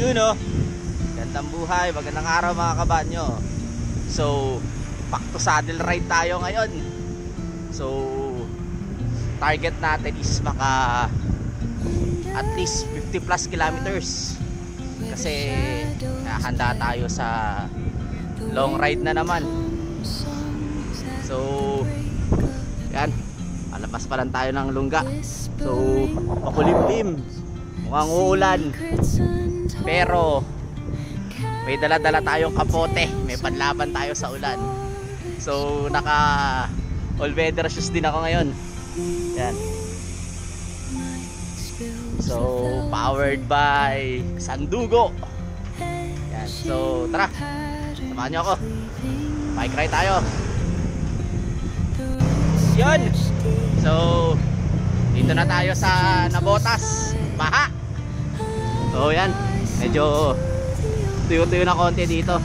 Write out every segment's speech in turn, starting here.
Yun o. Gandang buhay, magandang araw mga kabanyo. So, back to saddle ride tayo ngayon. So, target natin is maka at least 50 plus kilometers. Kasi handa tayo sa long ride na naman. So, yan. Palabas pa lang tayo ng lungga. So, makulimlim. Mukhang uulan. Pero may dala-dala tayong kapote. May panlaban tayo sa ulan. So, naka all weather shoes din ako ngayon. Yan. So, powered by Sandugo. Yan. So, tara. Samahan nyo ako. Bike ride tayo. Yun. So, dito na tayo sa Nabotas. Baha. So, yan. Medyo tuyo-tuyo na konti dito.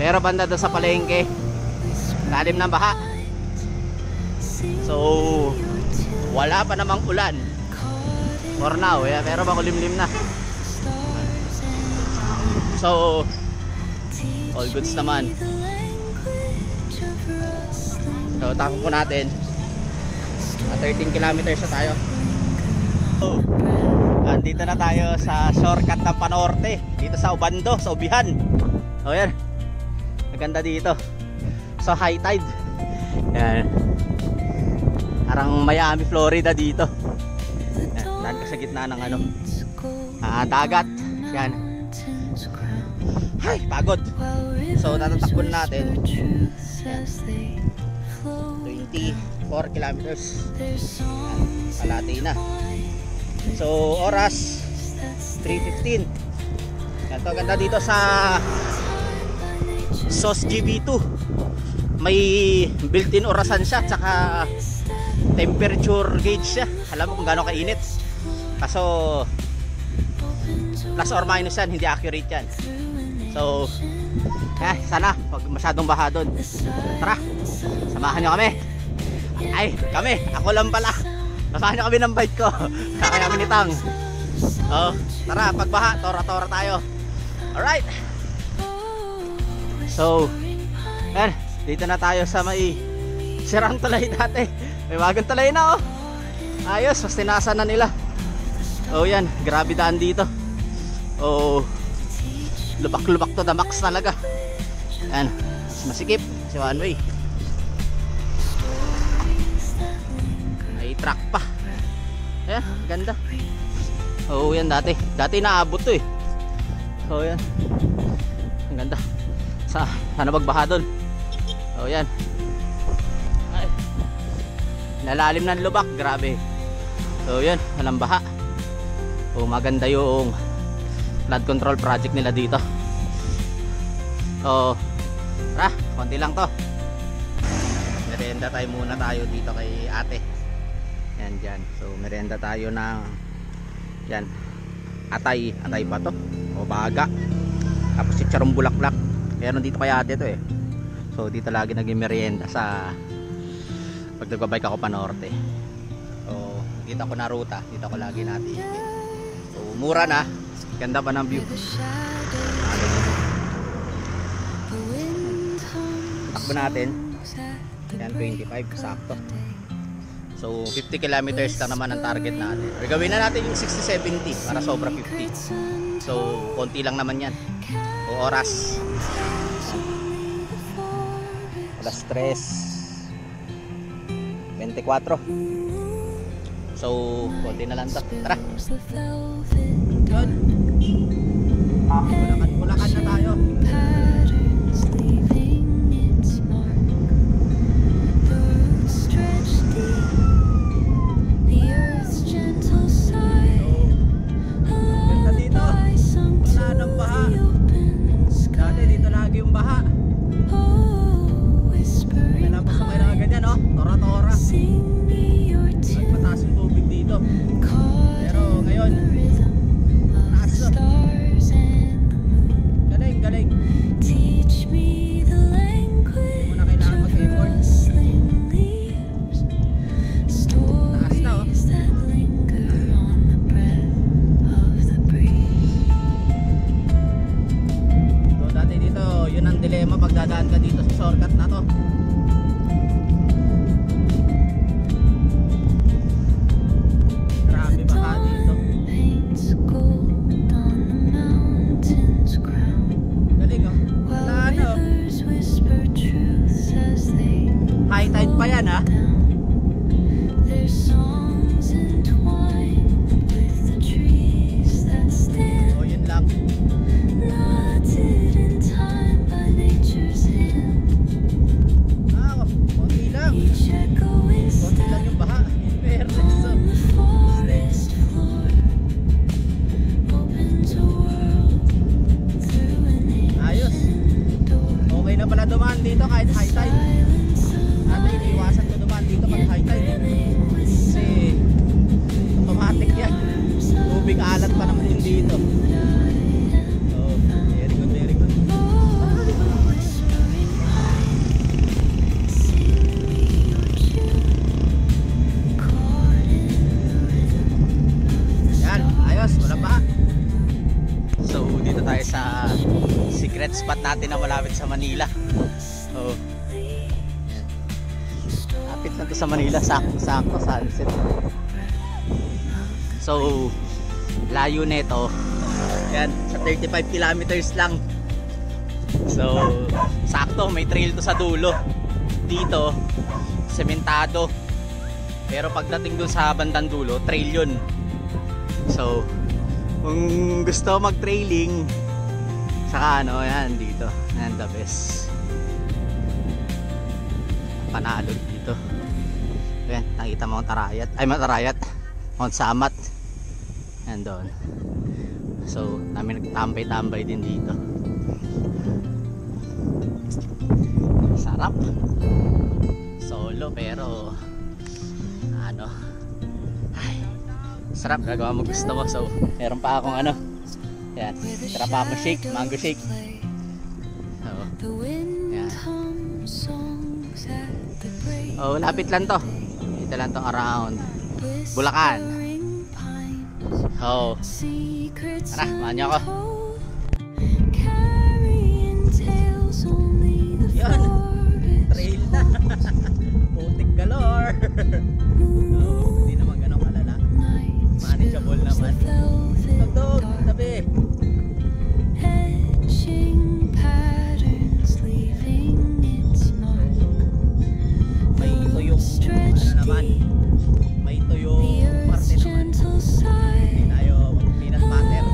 Pero banda doon sa palengke, lalim ng baha. So, wala pa namang ulan for now, pero makulimlim na. So, all goods naman. So, takbo po natin. 13 kilometers na tayo. So, andito na tayo sa shortcut ng Panorte. Dito sa Obando, sa Ubihan. O yan. Maganda dito. So, high tide. Yan. Parang Miami, Florida dito. Yan. Dahil ka sa gitna ng ano, dagat. Yan. Ay, pagod. So, tatatakbon natin. Yan. 24 kilometers. Kalahati na. So, oras 3:15. Ganito ganda dito sa SOS GB2. May built-in orasan siya, tsaka temperature gauge siya. Alam mo kung gaano kainit. Kaso plus or minus yan, hindi accurate yan. So, sana wag masyadong baha doon. Tara, samahan nyo kami. Ay, kami, ako lang pala. Samahan nyo kami ng bike ko. Kaya kami ni Tang. Tara, pagbaha, tora-tora tayo. Alright. So, yan, dito na tayo sa may sirang tulay dati. May bagong tulay na, oh. Ayos, mas tinasan na nila. Oh, yan, grabe daan dito. Oh, lubak-lubak to the max talaga. Yan, masikip si one way. May truck pa. Ayan, ganda. Oh, yan dati naabot to eh. So yan, ang ganda. Sana magbaha doon. Oh, yan. Ay, nalalim ng lubak, grabe. So yan, walang baha. Oh, maganda yung flood control project nila dito. So, tara, konti lang to. Merienda tayo muna tayo dito kay ate. Yan dyan. So, merienda tayo ng yan, atay ba to? O baga. Tapos chicharong bulaklak. Meron dito kay ate to eh. So, dito lagi naging merienda sa pag nagbabike ako Panorte. So, dito ako na ruta. Dito ako lagi natin. So, mura na. Ganda pa ng view. Takbo natin. Yan, 25. Sakto. So, 50 kilometers lang naman ang target natin. Or gawin na natin yung 60-70 para sobra 50. So, konti lang naman yan. O oras. Alas 3:24. So, konti na lang to. Tara. Yun. Bulacan na tayo. dadaan ka dito sa shortcut na to. Grabe baka dito. Galing oh. Wala ano. High tide pa yan ha. Oh yun lang. Konti lang. Konti lang yung baha. Pero ayos. Okay na pala dumaan dito kahit high tide. Dati iniiwasan ko dumaan dito pag high tide. Kasi automatic yan. Tubig alat pa naman yun dito. So, very good, very good. Yan, ayos, wala pa. So, dito tayo sa secret spot natin na malapit sa Manila. So, lapit na to sa Manila, sakto sunset. So, layo nito. Yan, sa 35 kilometers lang. So, sakto, may trail to sa dulo. Dito, sementado. Pero pagdating dun sa bandang dulo, trail yun. So, kung gusto mag-trailing, saka ano, yan, dito. Yan, the best. Panalo dito. Yan, nakita mo ang Tarayat. Ay, Matarayat. Mount Samat. Yan doon. So, namin nagtambay-tambay din dito. Sarap. Solo pero ano, ay, sarap. Gagawa mo gusto mo. So, meron pa akong ano. Yan, tara pa ako shake, mango shake. So, yan. Oh, lapit lang to. Dito lang to around Bulacan. Oh, tara, mahan niyo ako. Yan, trail na. Putik galore. No, hindi naman ganun kalala. Manageable naman. Tugtog, tabi. May ito yung ano naman. May ito yung parte naman. Hindi tayo mag-peanut butter.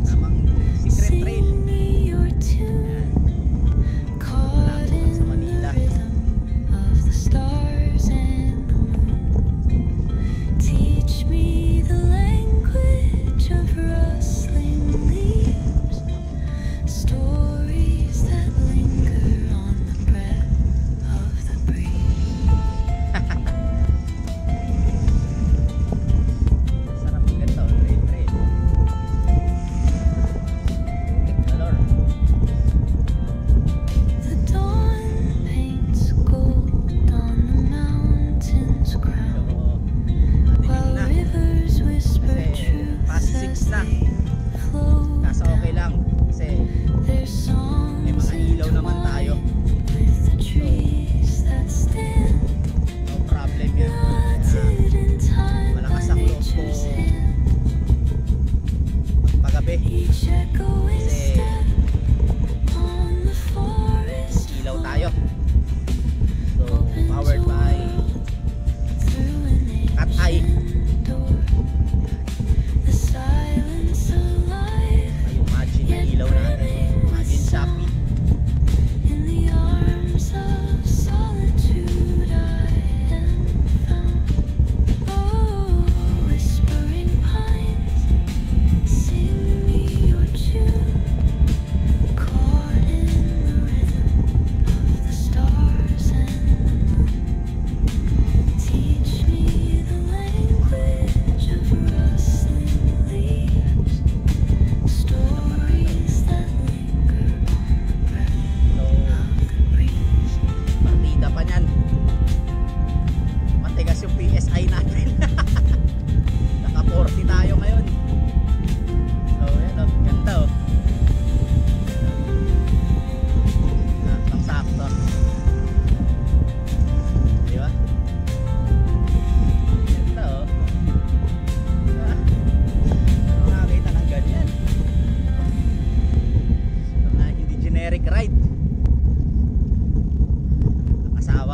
Tamang secret trail. Yan. Malapit lang sa Manila.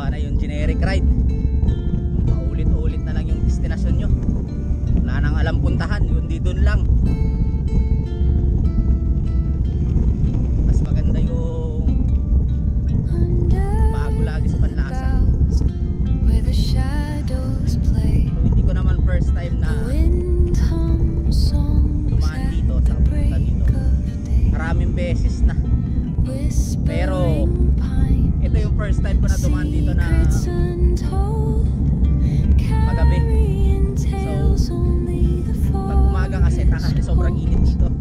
ginawa na yung generic ride. Paulit-ulit na lang yung destinasyon nyo. Wala nang alam puntahan, yun di dun lang. Mas maganda yung bago lagi sa panlasa. So hindi ko naman first time na dumaan dito sa punta dito. Maraming beses na. Pero ito yung first time ko na dumaan dito na magabi. So pag umaga kasi sobrang init dito.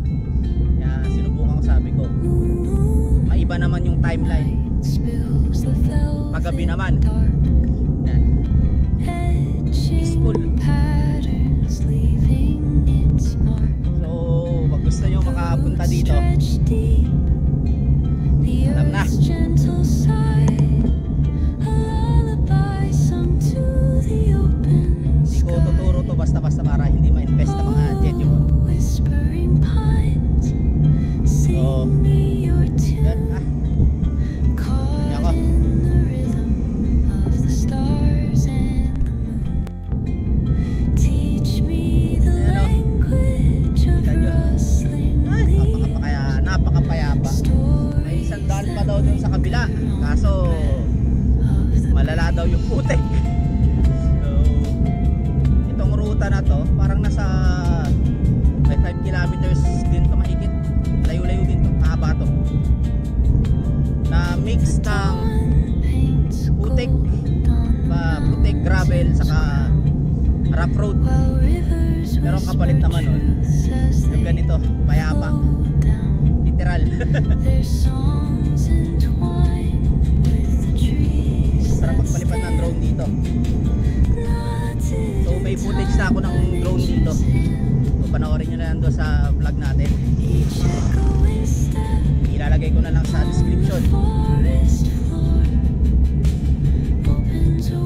Kaya sinubukan ko, sabi ko maiba naman yung timeline. Paggabi naman yan, peaceful. So pag gusto nyo makapunta dito, alam na. Hindi ko tuturo to basta-basta para hindi ma-invest ng mga jet yung so yan ah. Yan ako. Napakapayapa. May isang daan pa daw dun sa kabila, kaso malala daw yung putik. So itong ruta na to parang nasa 5 kilometers din to mahigit. Layo-layo din to, mahaba to, na mix ng putik, putik, gravel, saka rough road. Pero ang kapalit naman nun yung ganito, payapa, literal. Sarap magpalipad ng drone dito. So may footage na ako ng drone dito, so panoorin nyo na lang doon sa vlog natin. Ilalagay ko na lang sa description. So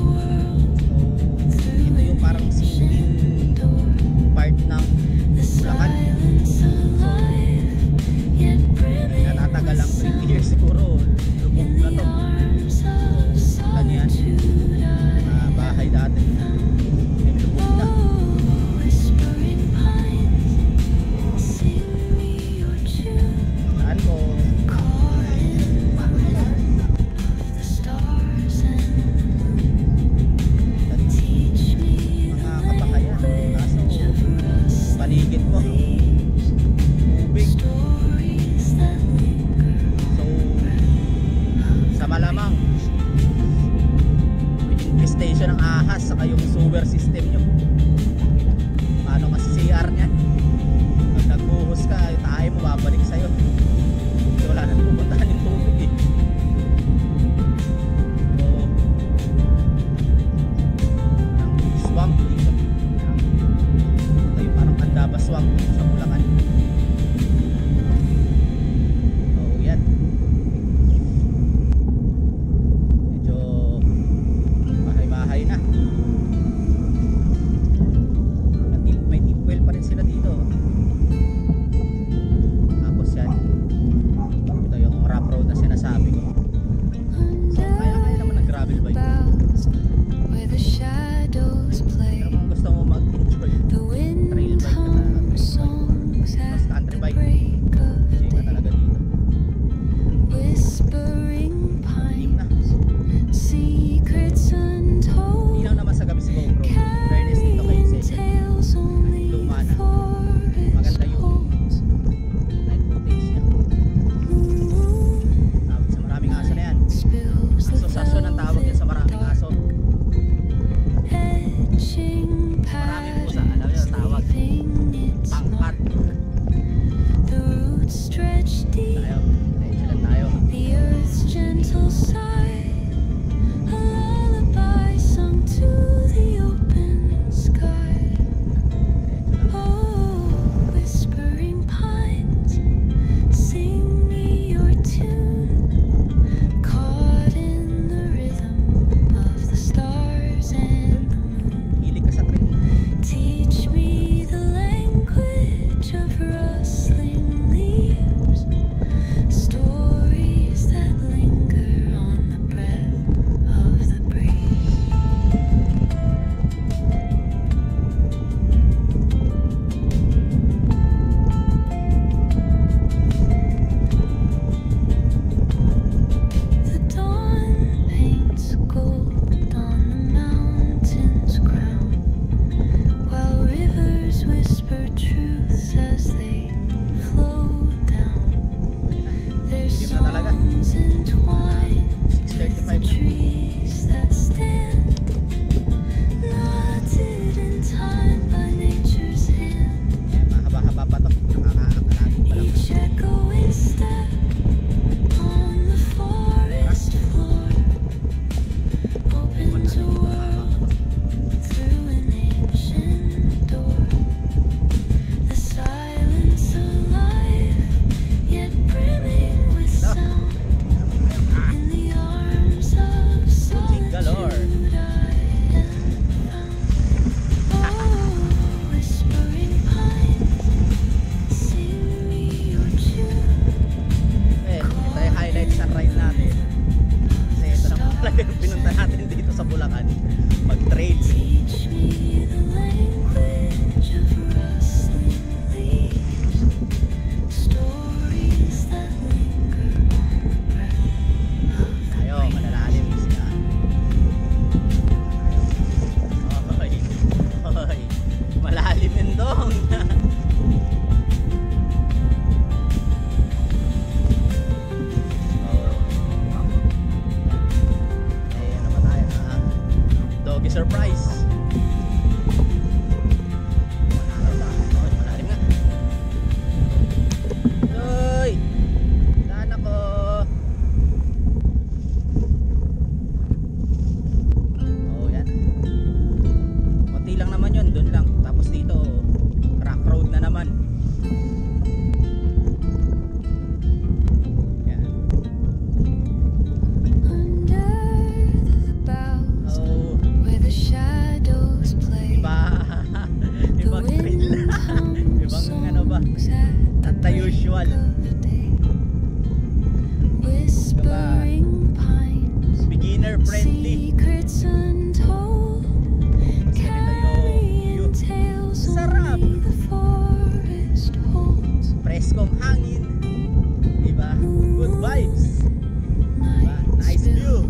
ito yung parang sinking part ng Bulacan. Natatagal lang 20 years siguro, lubog na to. Ano yan, bahay dati may lubog na. Saan ko mga kabakayan, kaso paligid mo tubig. So sa malamang infestation ng ahas saka yung sewer system nyo. Paano kasi CR nyan, pag nagbuhos ka yung tayo mo babalik sa'yo, so wala na pupuntahan yung tubig eh. So ang swamp dito, ito yung parang Candaba swamp dito sa Bulacan. So yan, medyo bahay-bahay na. May deep well pa rin sila Bulacan mag-trail. Surprise. Malalim nga. Uy! Saan ako? Oh, yan. Konti lang naman yun, dun lang. Tapos dito, rock road na naman. At the usual. Beginner friendly. Sarap. Preskong hangin. Diba? Good vibes. Diba? Nice view.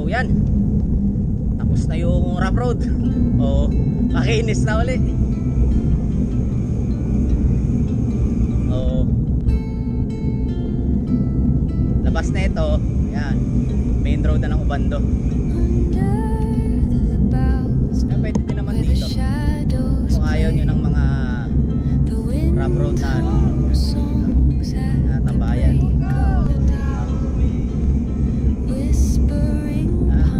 yan, tapos na yung rough road. O makinis na uli. O labas na ito, yan, main road na ng Ubando. Pwede din naman dito kung ayaw nyo ng mga rough road na tambayan.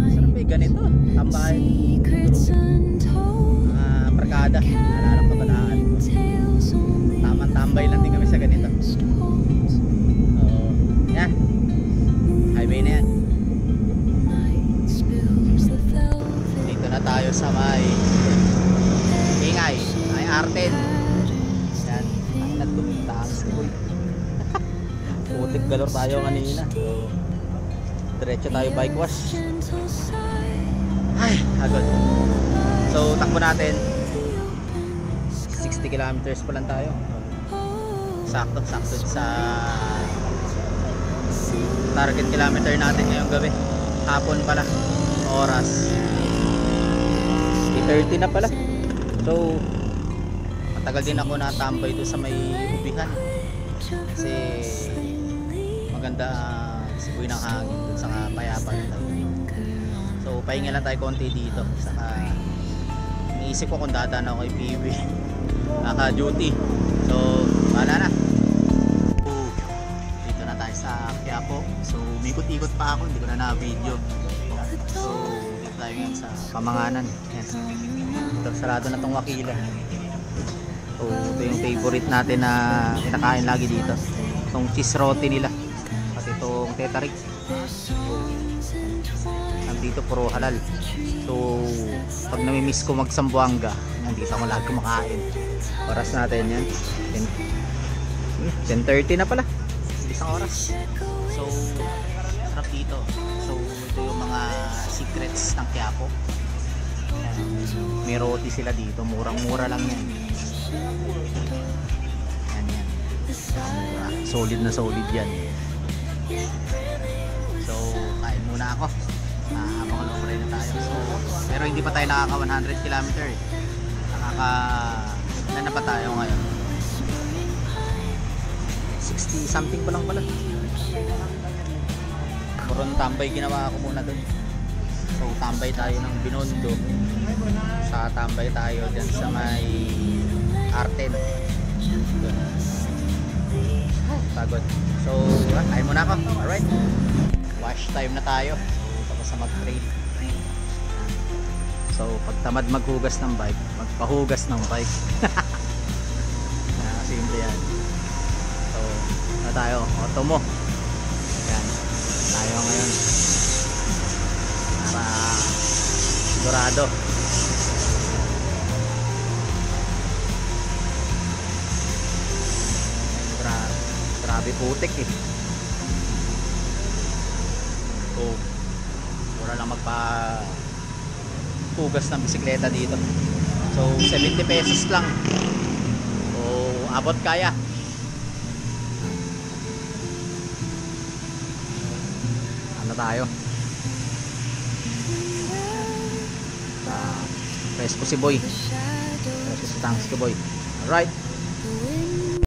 Sarap eh, ganito tambayan, barkada, nalalang kabataan. Tamang tambay lang din kami sa ganito. Yan, highway na yan. may ingay, ay Arten. Yan, ang nagdumintahan si Boy. Putik galor tayo kanina. So, diretso tayo bike wash. Ay, agad. So, takbo natin 60 kilometers pa lang tayo. Sakto sa target kilometer natin ngayong gabi. Hapon pala. Oras 3:30 na pala. So, matagal din ako natambay doon sa may ubihan. Kasi maganda siboy ng hangin doon sa payapa nila. So pahinga lang tayo konti dito. Saka iniisip ko kung dadaan ako kay PB naka duty. So wala na. Dito na tayo sa Quiapo. So umikot-ikot pa ako, hindi ko na na-video. So dito tayo ngayon sa Pamanganan. Yan. Ito, sarado na tong Wakila. So ito yung favorite natin na kinakain lagi dito. Itong cheese roti nila. Pati itong tetarik. Dito puro halal. So pag namimiss ko magsambuanga, nandito ako lagi kumakain. Oras natin yan 10:30 na pala, isang oras. So sarap dito. So ito yung mga secrets ng Quiapo. May roti sila dito, murang-mura lang yan. Yan. Solid na solid yan. So kain muna ako. Habang lumabray na tayo. So, pero hindi pa tayo nakaka 100 km eh. Ilan na pa tayo ngayon? 60 something pa lang pala. Puron tambay ginawa ko muna dun. So tambay tayo ng Binondo. Sa tambay tayo dyan sa may Arten. Dun. Pagod. So kain muna ako. Alright. Wash time na tayo sa mag-trail. So pag tamad maghugas ng bike, magpahugas ng bike. Simple yan. So na tayo, Otomo. Yan. Tayo ngayon para sigurado. Grabe putik eh. So mura lang magpa-hugas ng bisikleta dito. So 70 pesos lang. So abot kaya. Ano tayo? Press po si Boy. Press po si Tanks ko Boy. Alright.